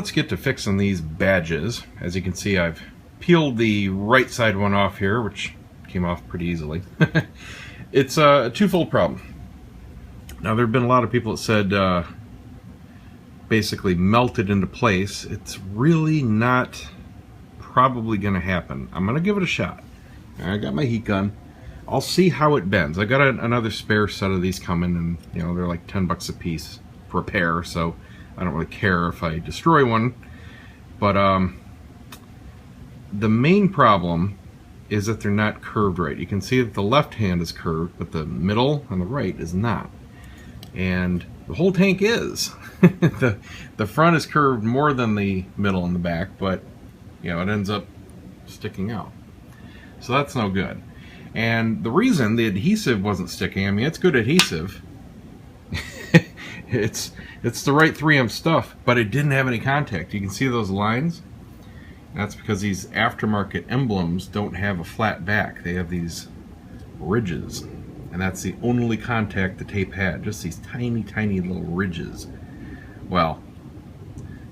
let's get to fixing these badges. As you can see, I've peeled the right side one off here, which came off pretty easily. It's a twofold problem. Now, there have been a lot of people that said basically melt it into place. It's really not probably going to happen. I'm going to give it a shot. I got my heat gun. I'll see how it bends. I got another spare set of these coming, and you know, they're like 10 bucks a piece for a pair, so I don't really care if I destroy one. But the main problem is that they're not curved right. You can see that the left hand is curved, but the middle and the right is not. And the whole tank is. the front is curved more than the middle and the back, but you know, it ends up sticking out. So that's no good. And the reason the adhesive wasn't sticking, I mean, it's good adhesive. it's the right 3M stuff, but it didn't have any contact. You can see those lines. That's because these aftermarket emblems don't have a flat back. They have these ridges. And that's the only contact the tape had, just these tiny, tiny little ridges. Well,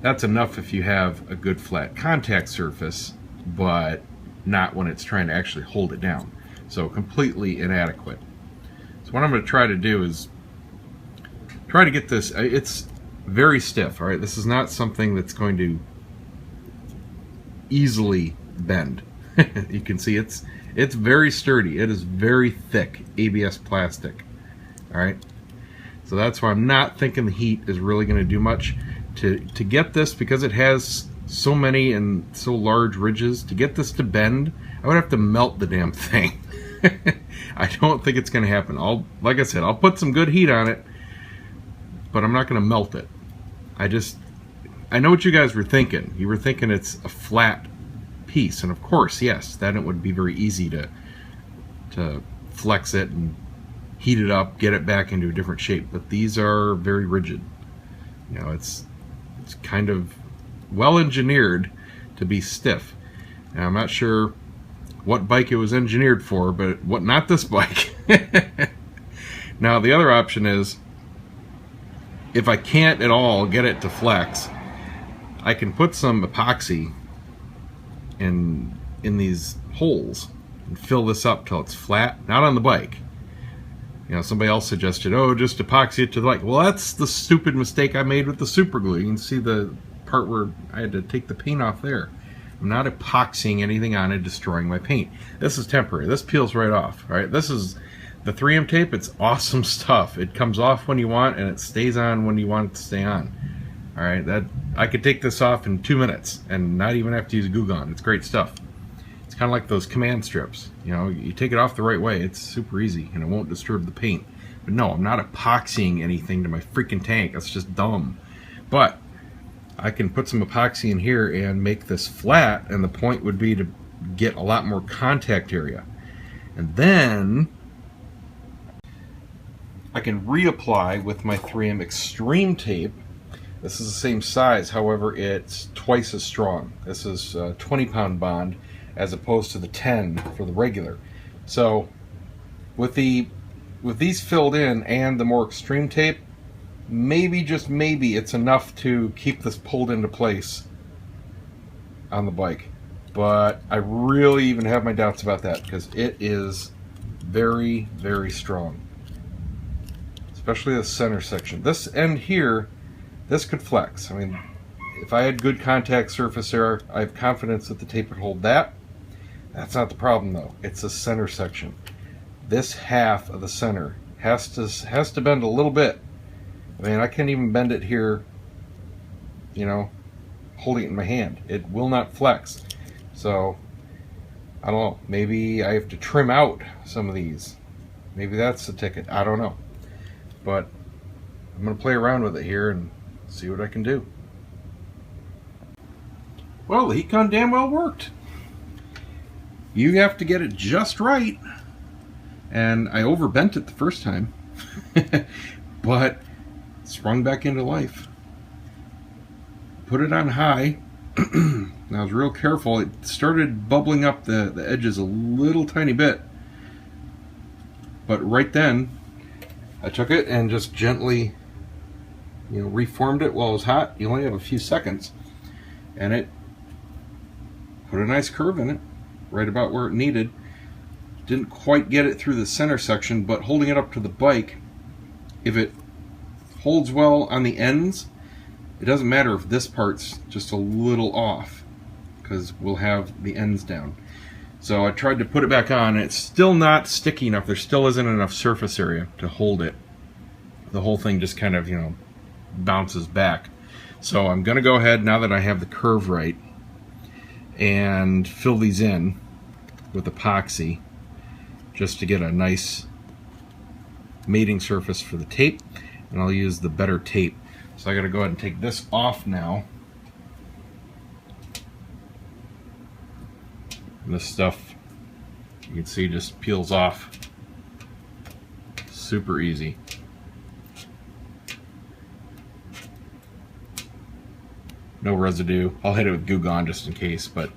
that's enough if you have a good flat contact surface, but not when it's trying to actually hold it down. So completely inadequate. So what I'm going to try to do is try to get this, it's very stiff, all right? This is not something that's going to easily bend. You can see it's very sturdy. It is very thick ABS plastic, all right? So that's why I'm not thinking the heat is really going to do much. To get this, because it has so many and so large ridges, to get this to bend, I would have to melt the damn thing. I don't think it's going to happen. Like I said, I'll put some good heat on it, but I'm not going to melt it. I know what you guys were thinking. You were thinking it's a flat piece, and of course, yes, then it would be very easy to flex it and heat it up, get it back into a different shape. But these are very rigid. You know, it's kind of well engineered to be stiff. Now, I'm not sure what bike it was engineered for, but not this bike. Now, the other option is, if I can't at all get it to flex, I can put some epoxy in these holes and fill this up till it's flat, not on the bike. You know, somebody else suggested, oh, just epoxy it to the bike. Well, that's the stupid mistake I made with the super glue. You can see the part where I had to take the paint off there. I'm not epoxying anything on it, destroying my paint. This is temporary. This peels right off. All right, this is the 3M tape. It's awesome stuff. It comes off when you want, and it stays on when you want it to stay on. All right, I could take this off in 2 minutes and not even have to use glue gun. It's great stuff. It's kind of like those command strips. You know, you take it off the right way, it's super easy, and it won't disturb the paint. But no, I'm not epoxying anything to my freaking tank. That's just dumb. But I can put some epoxy in here and make this flat, and the point would be to get a lot more contact area. And then I can reapply with my 3M Extreme tape. This is the same size, however, it's twice as strong. This is a 20-pound bond as opposed to the 10 for the regular. So with these filled in and the more extreme tape, maybe, just maybe, it's enough to keep this pulled into place on the bike. But I really even have my doubts about that, because it is very, very strong. Especially the center section. This end here, this could flex. I mean, if I had good contact surface there, I have confidence that the tape would hold that. That's not the problem, though. It's the center section. This half of the center has to bend a little bit. I mean, I can't even bend it here, you know, holding it in my hand. It will not flex. So, I don't know. Maybe I have to trim out some of these. Maybe that's the ticket. I don't know. But I'm going to play around with it here and see what I can do. Well, the heat gun damn well worked. You have to get it just right. And I overbent it the first time. But it sprung back into life. Put it on high. And I was real careful. It started bubbling up the edges a little tiny bit. But right then, I took it and just gently, you know, reformed it while it was hot. You only have a few seconds. and it put a nice curve in it, right about where it needed. Didn't quite get it through the center section, but holding it up to the bike, if it holds well on the ends, it doesn't matter if this part's just a little off, because we'll have the ends down. So I tried to put it back on, and it's still not sticky enough. There still isn't enough surface area to hold it. The whole thing just kind of, bounces back. So I'm going to go ahead, now that I have the curve right, and fill these in with epoxy just to get a nice mating surface for the tape, and I'll use the better tape. So I got to go ahead and take this off now. And this stuff, you can see, just peels off super easy. No residue. I'll hit it with Goo Gone just in case, but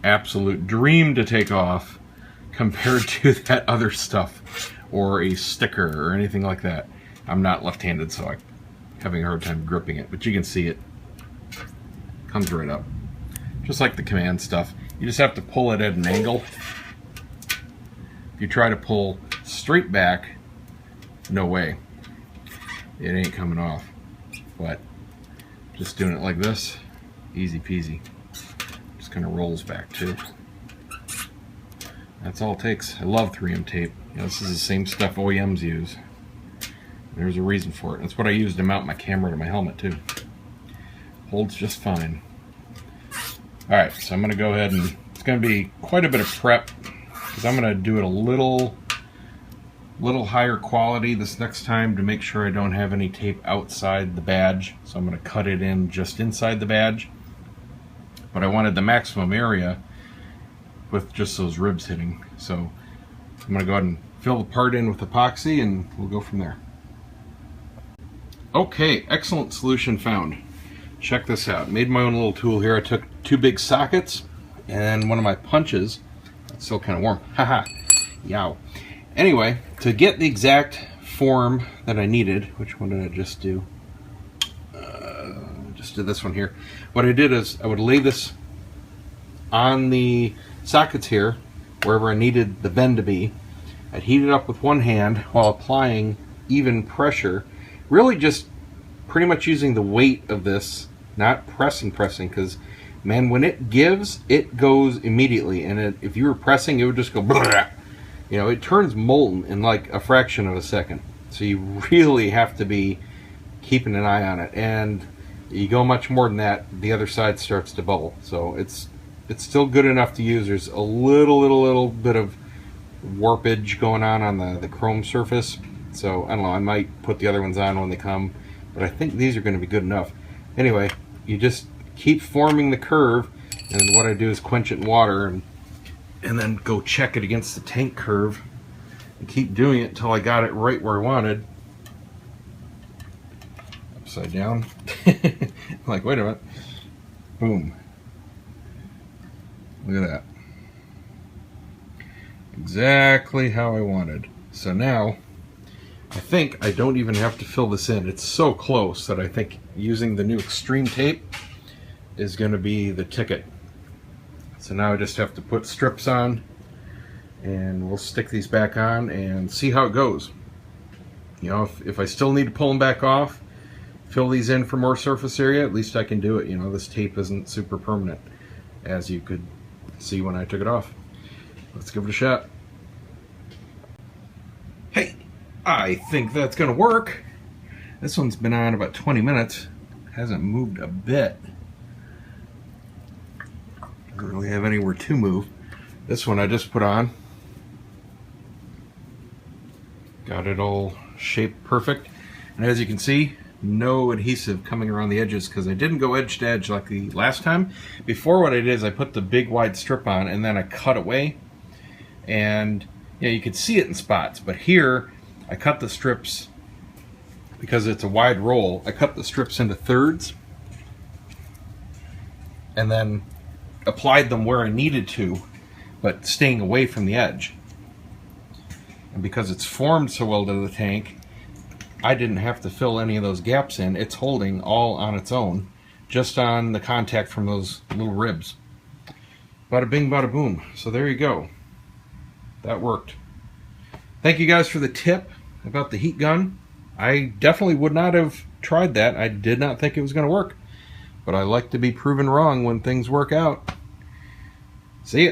absolute dream to take off compared to that other stuff or a sticker or anything like that. I'm not left-handed, so I'm having a hard time gripping it, but you can see it comes right up. Just like the command stuff. You just have to pull it at an angle. If you try to pull straight back, no way. It ain't coming off. But just doing it like this, easy peasy. Just kind of rolls back too. That's all it takes. I love 3M tape. This is the same stuff OEMs use. There's a reason for it. That's what I use to mount my camera to my helmet too. Holds just fine. Alright, so I'm going to go ahead and it's going to be quite a bit of prep because I'm going to do it a little higher quality this next time to make sure I don't have any tape outside the badge. So I'm going to cut it in just inside the badge. But I wanted the maximum area with just those ribs hitting. So I'm going to go ahead and fill the part in with epoxy and we'll go from there. Okay, excellent solution found. Check this out. Made my own little tool here. I took 2 big sockets and one of my punches. It's still kind of warm. Haha. Yow. Anyway, to get the exact form that I needed, which one did I just do? Just did this one here. What I did is I would lay this on the sockets here, wherever I needed the bend to be. I'd heat it up with one hand while applying even pressure. Really just pretty much using the weight of this, not pressing, because man, when it gives, it goes immediately. And if you were pressing, it would just go blah. It turns molten in like a fraction of a second. So you really have to be keeping an eye on it. And you go much more than that, the other side starts to bubble. So it's still good enough to use. There's a little bit of warpage going on the chrome surface. So I don't know, I might put the other ones on when they come, but I think these are going to be good enough. Anyway, you just keep forming the curve, and what I do is quench it in water and then go check it against the tank curve and keep doing it until I got it right where I wanted. Upside down. I'm like, wait a minute. Boom. Look at that. Exactly how I wanted. So now I think I don't even have to fill this in. It's so close that I think using the new extreme tape is going to be the ticket. So now I just have to put strips on and we'll stick these back on and see how it goes. If I still need to pull them back off, fill these in for more surface area, at least I can do it. This tape isn't super permanent, as you could see when I took it off. Let's give it a shot. Hey, I think that's gonna work. This one's been on about 20 minutes. Hasn't moved a bit. Doesn't really have anywhere to move. This one I just put on. Got it all shaped perfect. And as you can see, no adhesive coming around the edges because I didn't go edge to edge like the last time. Before, what I did is I put the big wide strip on and then I cut away. And you could see it in spots, but here I cut the strips, because it's a wide roll, I cut the strips into thirds and then applied them where I needed to, but staying away from the edge. And because it's formed so well to the tank, I didn't have to fill any of those gaps in. It's holding all on its own. just on the contact from those little ribs. Bada bing, bada boom. So there you go. That worked. Thank you guys for the tip about the heat gun. I definitely would not have tried that. I did not think it was going to work. But I like to be proven wrong when things work out. See ya.